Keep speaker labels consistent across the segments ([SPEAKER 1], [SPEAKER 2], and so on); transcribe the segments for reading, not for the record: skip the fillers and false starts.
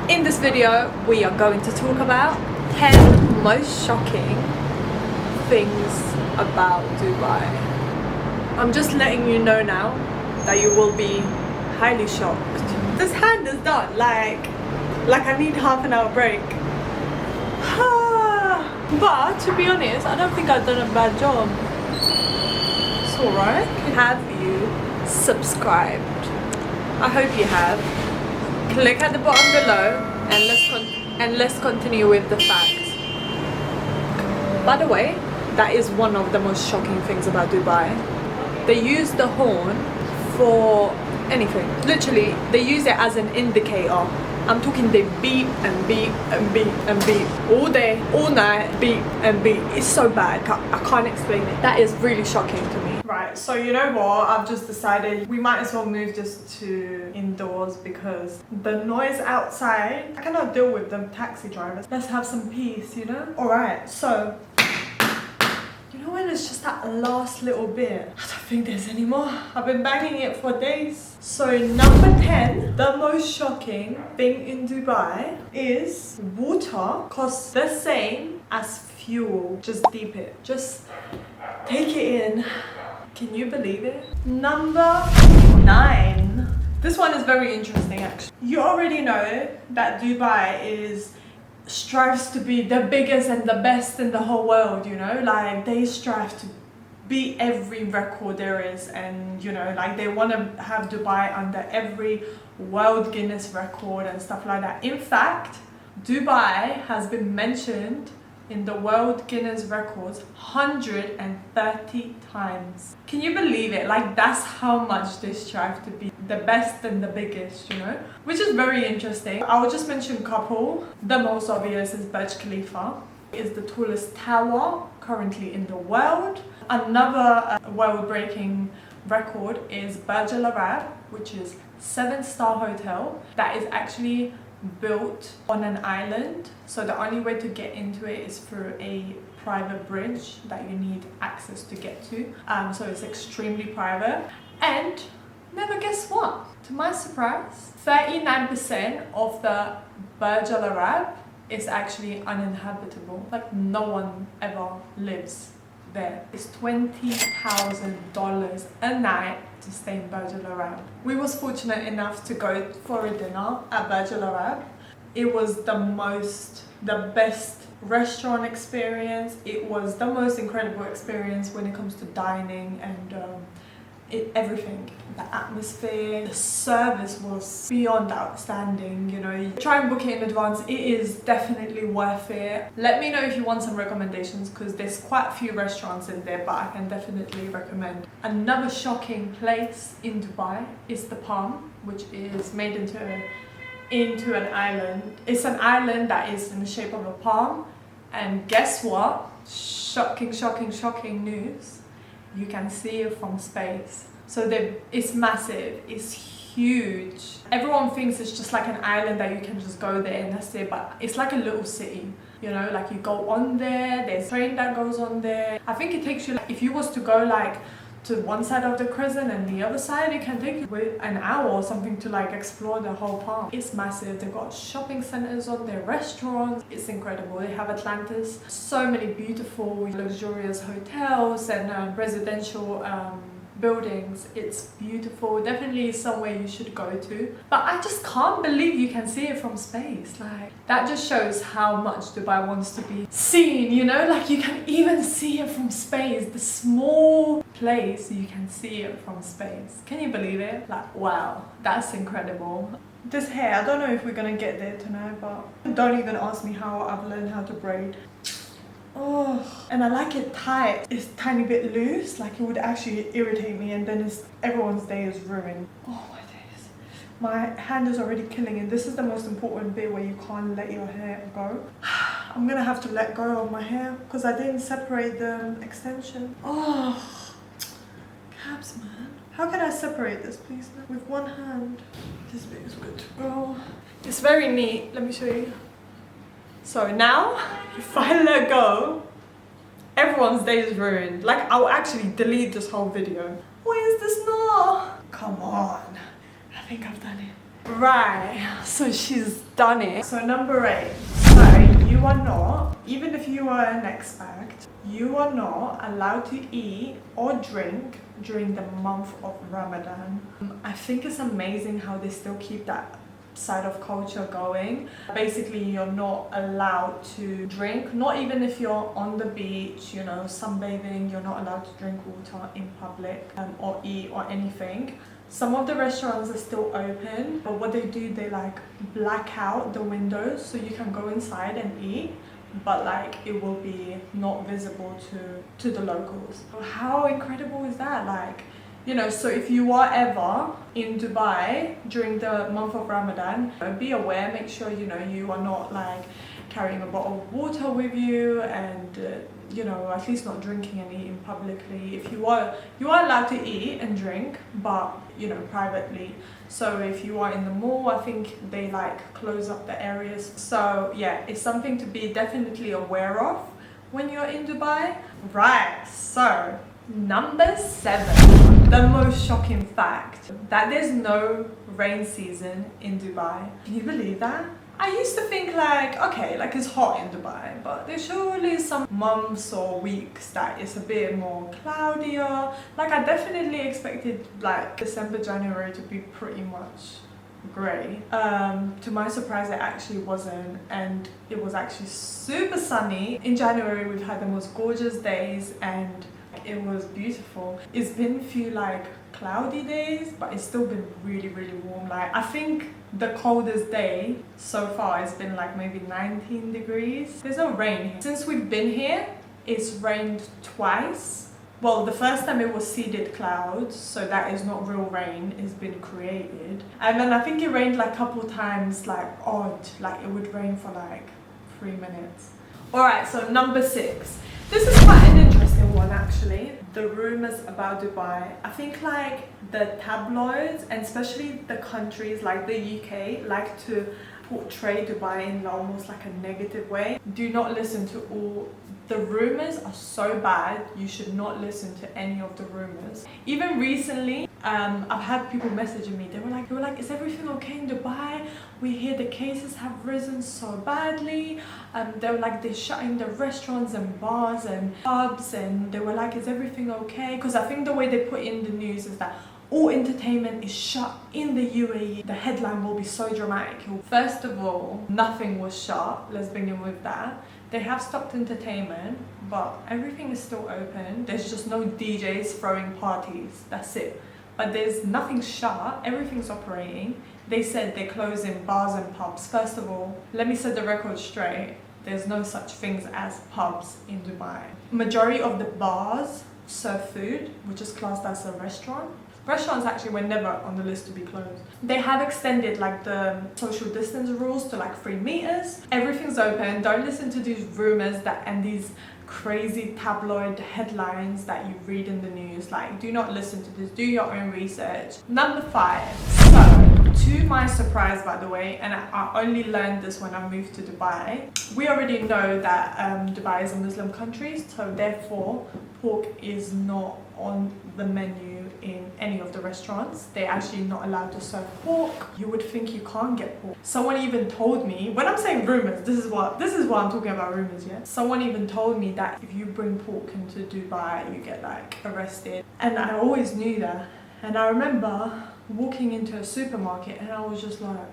[SPEAKER 1] In this video, we are going to talk about 10 most shocking things about Dubai. I'm just letting you know now that you will be highly shocked. This hand is done, like I need half an hour break. But to be honest, I don't think I've done a bad job. It's alright. Have you subscribed? I hope you have. Click at the bottom below and let's continue with the facts. By the way, that is one of the most shocking things about Dubai. They use the horn for anything. Literally, they use it as an indicator. I'm talking they beep and beep and beep and beep all day, all night, beep and beep. It's so bad, I can't explain it. That is really shocking to me. Right, so you know what, I've just decided we might as well move this to indoors because the noise outside, I cannot deal with them taxi drivers. Let's have some peace, you know? Alright, so you know when it's just that last little bit? I don't think there's any more. I've been banging it for days. So number 10, the most shocking thing in Dubai is water costs the same as fuel. Just deep it. Just take it in. Can you believe it? Number 9. This one is very interesting actually. You already know that Dubai strives to be the biggest and the best in the whole world, you know, like they strive to beat every record there is, and you know, like they want to have Dubai under every world Guinness record and stuff like that. In fact, Dubai has been mentioned in the world Guinness records 130 times. Can you believe it? Like that's how much they strive to be the best and the biggest, you know, which is very interesting. I will just mention a couple. The most obvious is Burj Khalifa. It's the tallest tower currently in the world. Another world-breaking record is Burj Al Arab, which is 7-star hotel that is actually built on an island, so the only way to get into it is through a private bridge that you need access to get to, so it's extremely private. And never guess what, to my surprise, 39% of the Burj Al Arab is actually uninhabitable. Like no one ever lives there. It's $20,000 a night to stay in Burj Al Arab. We was fortunate enough to go for a dinner at Burj Al Arab. It was the best restaurant experience. It was the most incredible experience when it comes to dining and everything. The atmosphere, the service was beyond outstanding, you know. You try and book it in advance, it is definitely worth it. Let me know if you want some recommendations because there's quite a few restaurants in there, but I can definitely recommend. Another shocking place in Dubai is the Palm, which is made into an island. It's an island that is in the shape of a palm, and guess what? Shocking, shocking, shocking news. You can see it from space. So it's massive, it's huge. Everyone thinks it's just like an island that you can just go there and that's it, but it's like a little city. You know, like you go on there, there's a train that goes on there. I think it takes you, if you was to go like to one side of the crescent and the other side, it can take you an hour or something to like explore the whole park. It's massive. They've got shopping centers on there, restaurants. It's incredible. They have Atlantis, so many beautiful luxurious hotels and residential buildings. It's beautiful, definitely somewhere you should go to. But I just can't believe you can see it from space. Like that just shows how much Dubai wants to be seen, you know, like you can even see it from space. The small place, you can see it from space. Can you believe it? Like wow, that's incredible. This hair, I don't know if we're gonna get there tonight, but don't even ask me how I've learned how to braid. Oh, and I like it tight. It's a tiny bit loose, like it would actually irritate me, and then everyone's day is ruined. Oh my days. My hand is already killing it. This is the most important bit where you can't let your hair go. I'm gonna have to let go of my hair because I didn't separate the extension. Oh, cabs, man. How can I separate this, please? With one hand. This bit is good to go. It's very neat. Let me show you. So now, if I let go, everyone's day is ruined. Like, I'll actually delete this whole video. Where is this knot? Come on. I think I've done it. Right, so she's done it. So number 8. So you are not, even if you are an expat, you are not allowed to eat or drink during the month of Ramadan. I think it's amazing how they still keep that side of culture going. Basically, you're not allowed to drink, not even if you're on the beach, you know, sunbathing, you're not allowed to drink water in public or eat or anything. Some of the restaurants are still open, but what they do, they like black out the windows so you can go inside and eat, but like it will be not visible to the locals. How incredible is that? Like, you know, so if you are ever in Dubai during the month of Ramadan, be aware, make sure, you know, you are not like carrying a bottle of water with you, and you know, at least not drinking and eating publicly. If you are allowed to eat and drink, but you know, privately. So if you are in the mall, I think they like close up the areas. So yeah, it's something to be definitely aware of when you're in Dubai. Right, so number 7, the most shocking fact, that there's no rain season in Dubai. Can you believe that? I used to think like, okay, like it's hot in Dubai, but there's surely some months or weeks that it's a bit more cloudier. Like I definitely expected like December, January to be pretty much grey. To my surprise, it actually wasn't, and it was actually super sunny. In January, we've had the most gorgeous days and it was beautiful. It's been a few like cloudy days, but it's still been really, really warm. Like I think the coldest day so far has been like maybe 19 degrees. There's no rain here. Since we've been here, it's rained twice. Well, the first time it was seeded clouds, so that is not real rain, it's been created. And then I think it rained like a couple times, like odd, like it would rain for like 3 minutes. Alright, so number 6. This is quite an interesting one actually. The rumours about Dubai. I think like the tabloids, and especially the countries like the UK, like to portray Dubai in almost like a negative way. Do not listen to all. The rumours are so bad, you should not listen to any of the rumours. Even recently, I've had people messaging me. They were like, is everything okay in Dubai? We hear the cases have risen so badly. They were like, they're shutting the restaurants and bars and pubs, and they were like, is everything okay? Because I think the way they put in the news is that all entertainment is shut in the UAE. The headline will be so dramatic. First of all, nothing was shut. Let's begin with that. They have stopped entertainment, but everything is still open. There's just no DJs throwing parties. That's it. But there's nothing shut. Everything's operating. They said they're closing bars and pubs. First of all, let me set the record straight. There's no such things as pubs in Dubai. Majority of the bars serve food, which is classed as a restaurant. Restaurants actually were never on the list to be closed. They have extended like the social distance rules to like 3 meters. Everything's open. Don't listen to these rumors that and these crazy tabloid headlines that you read in the news. Like, do not listen to this. Do your own research. Number 5. So, to my surprise, by the way, and I only learned this when I moved to Dubai, we already know that Dubai is a Muslim country, so therefore pork is not on the menu in any of the restaurants. They're actually not allowed to serve pork. You would think you can't get pork. Someone even told me, when I'm saying rumors, this is what I'm talking about, rumors, yeah? Someone even told me that if you bring pork into Dubai, you get like arrested. And I always knew that. And I remember walking into a supermarket and I was like,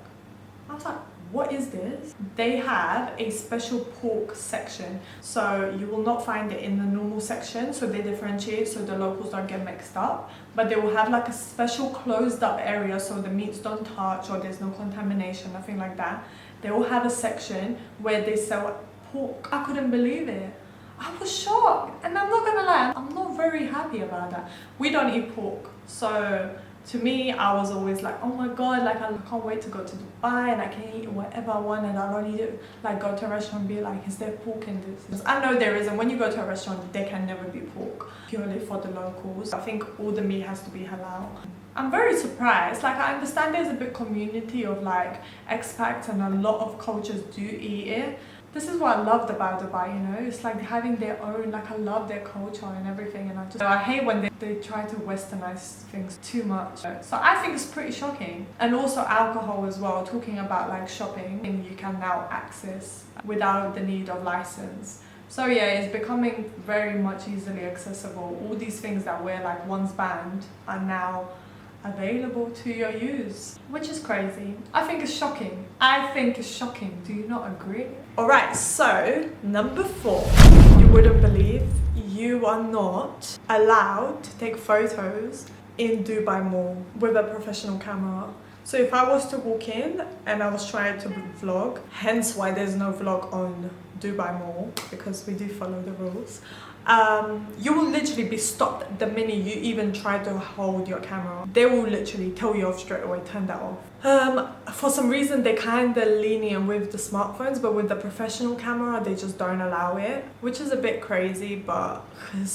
[SPEAKER 1] what is this? They have a special pork section, so you will not find it in the normal section, so they differentiate so the locals don't get mixed up, but they will have like a special closed up area so the meats don't touch or there's no contamination, nothing like that. They will have a section where they sell pork. I couldn't believe it. I was shocked, and I'm not gonna lie, I'm not very happy about that. We don't eat pork, so to me, I was always like, oh my god, like I can't wait to go to Dubai and I can eat whatever I want, and I don't need to like go to a restaurant and be like, is there pork in this? I know there is, and when you go to a restaurant, there can never be pork, purely for the locals. I think all the meat has to be halal. I'm very surprised. Like, I understand there's a big community of like expats and a lot of cultures do eat it. This is what I loved about Dubai, you know, it's like having their own, like I love their culture and everything, and I hate when they try to westernize things too much. So I think it's pretty shocking. And also alcohol as well, talking about like shopping, you can now access without the need of license. So yeah, it's becoming very much easily accessible. All these things that were like once banned are now available to your use, which is crazy. I think it's shocking. I think it's shocking. Do you not agree? Alright, so number 4. You wouldn't believe you are not allowed to take photos in Dubai Mall with a professional camera. So if I was to walk in and I was trying to vlog, hence why there's no vlog on Dubai Mall, because we do follow the rules, you will literally be stopped the minute you even try to hold your camera. They will literally tell you off straight away, turn that off. For some reason they're kind of lenient with the smartphones, but with the professional camera they just don't allow it, which is a bit crazy, but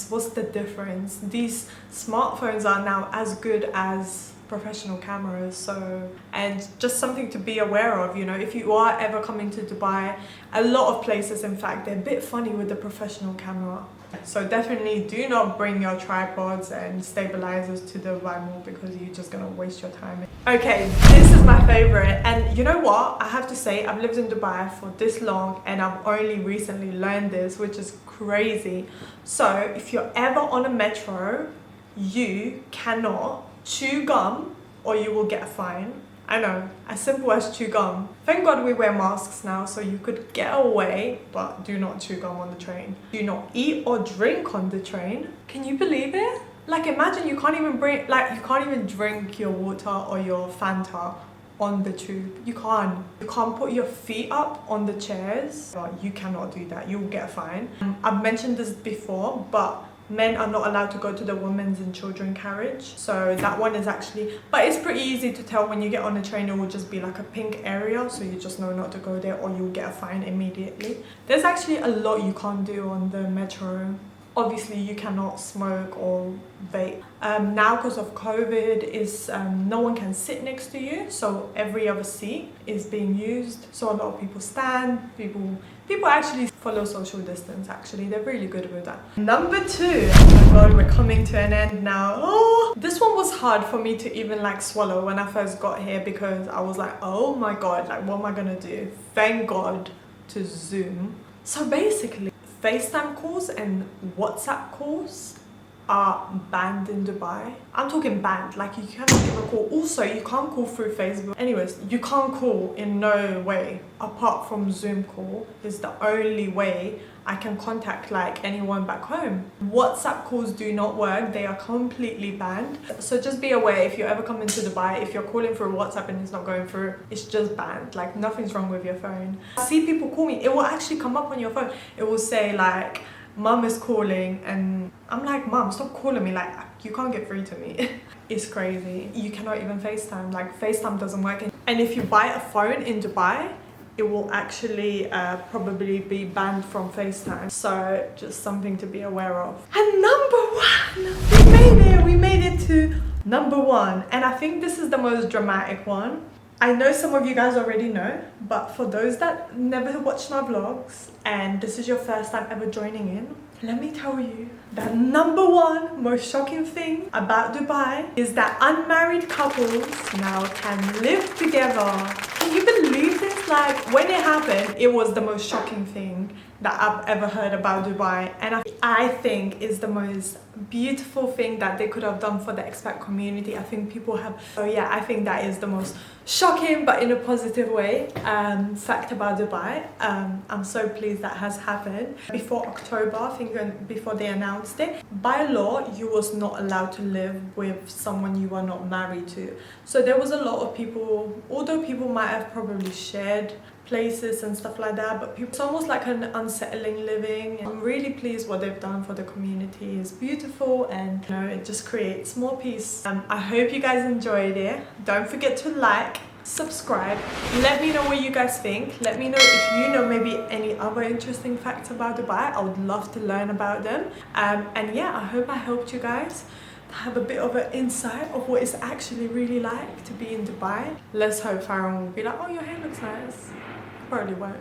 [SPEAKER 1] what's the difference? These smartphones are now as good as professional cameras, so, and just something to be aware of, you know, if you are ever coming to Dubai, a lot of places in fact they're a bit funny with the professional camera. So definitely do not bring your tripods and stabilizers to the Dubai Mall, because you're just gonna waste your time. Okay, this is my favorite, and you know what, I have to say, I've lived in Dubai for this long and I've only recently learned this, which is crazy. So if you're ever on a metro, you cannot chew gum or you will get a fine. I know, as simple as chew gum. Thank God we wear masks now, so you could get away, but do not chew gum on the train. Do not eat or drink on the train. Can you believe it? Like imagine you can't even drink your water or your Fanta on the tube. You can't put your feet up on the chairs. You cannot do that, you'll get a fine. I've mentioned this before, but men are not allowed to go to the women's and children carriage, so that one is actually, but it's pretty easy to tell when you get on a train. It will just be like a pink area, so you just know not to go there or you'll get a fine immediately. There's actually a lot you can't do on the metro. Obviously you cannot smoke or vape. Now because of COVID, no one can sit next to you, so every other seat is being used. So a lot of people stand, people actually follow social distance. Actually, they're really good with that. Number 2, oh my god, we're coming to an end now. Oh, this one was hard for me to even like swallow when I first got here, because I was like, oh my god, like what am I gonna do? Thank God to Zoom. So basically, FaceTime calls and WhatsApp calls are banned in Dubai. I'm talking banned, like you cannot even call. Also, you can't call through Facebook. Anyways, you can't call in no way apart from Zoom call. Is the only way I can contact like anyone back home. WhatsApp calls do not work, they are completely banned. So just be aware, if you ever come into Dubai, if you're calling through WhatsApp and it's not going through, it's just banned. Like nothing's wrong with your phone. I see people call me, it will actually come up on your phone. It will say like, Mum is calling, and I'm like, Mum, stop calling me, like you can't get through to me. It's crazy. You cannot even FaceTime, like FaceTime doesn't work. And if you buy a phone in Dubai, it will actually probably be banned from FaceTime. So just something to be aware of. And number 1, we made it to number 1, and I think this is the most dramatic one. I know some of you guys already know, but for those that never watched my vlogs and this is your first time ever joining in, let me tell you that number 1 most shocking thing about Dubai is that unmarried couples now can live together. Can you believe this? Like when it happened, it was the most shocking thing that I've ever heard about Dubai, and I think is the most beautiful thing that they could have done for the expat community. I think people have, so yeah, I think that is the most shocking but in a positive way fact about Dubai. I'm so pleased that has happened. Before October, I think before they announced it, by law you was not allowed to live with someone you are not married to. So there was a lot of people, although people might have probably shared places and stuff like that, but it's almost like an unsettling living. I'm really pleased what they've done for the community. It's beautiful, and you know, it just creates more peace. I hope you guys enjoyed it. Don't forget to like, subscribe, let me know what you guys think. Let me know if you know maybe any other interesting facts about Dubai. I would love to learn about them. And yeah, I hope I helped you guys have a bit of an insight of what it's actually really like to be in Dubai. Let's hope Farron will be like, oh, your hair looks nice. Probably won't.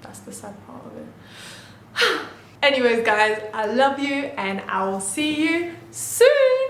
[SPEAKER 1] That's the sad part of it. Anyways guys, I love you and I will see you soon.